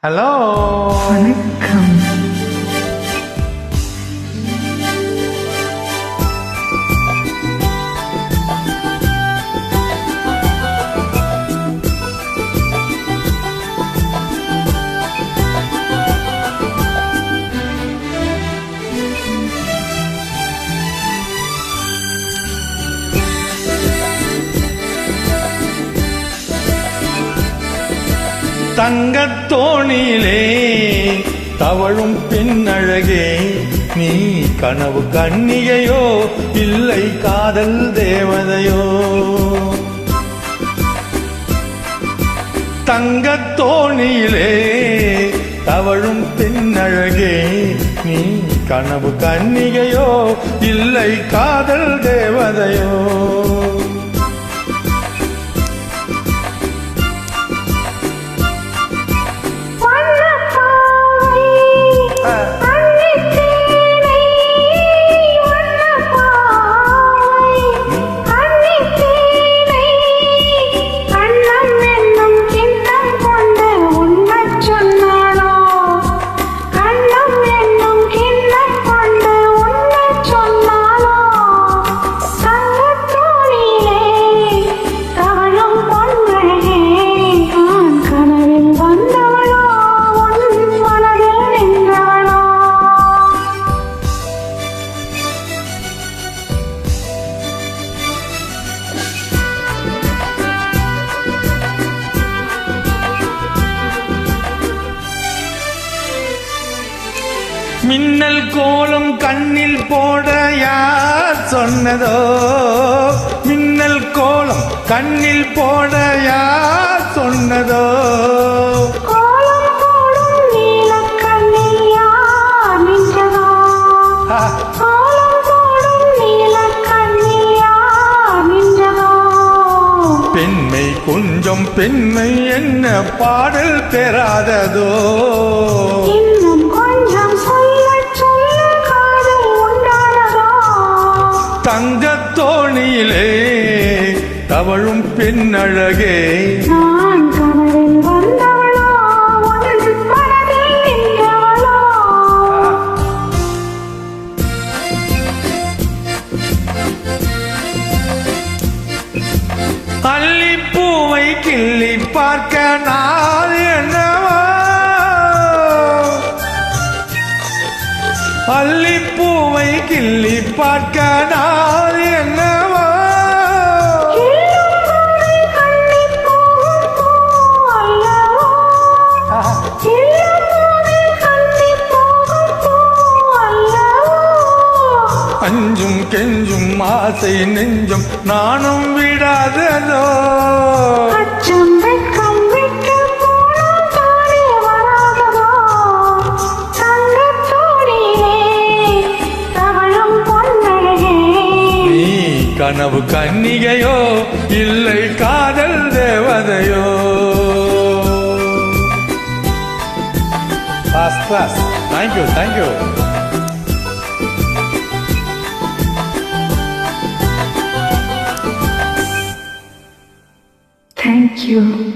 Hello வணக்கம். தங்கத்தோணிலே தவழும் பெண்ணழகே, நீ கனவு கன்னிகையோ இல்லை காதல் தேவதையோ? தங்கத்தோணிலே தவழும் பெண்ணழகே, நீ கனவு கன்னிகையோ இல்லை காதல் தேவதையோ? மின்னல் கோலம் கண்ணில் போட யார் சொன்னதோ? மின்னல் கோலம் கண்ணில் போட யார் சொன்னதோ? பெண்மை கொஞ்சம் பெண்மை என்ன பாடல் பெறாததோ? தங்கத்தோணியிலே தவழும் பெண்ணழகே, நான் கனவில் வந்தவளோ உன் மனதில் நின்றவளோ? அல்லிப்பூவை கிள்ளி பார்க்க நான் என்னவோ? அல்லிப்பூவை கிள்ளி பார்க்க நான் என்னவோ? அஞ்சும் கெஞ்சும் ஆசை நெஞ்சும் நானும் விடாததோ? கனவு கன்னிகையோ இல்லை காதல் தேவதையோ? First class. Thank you thank you. Thank you.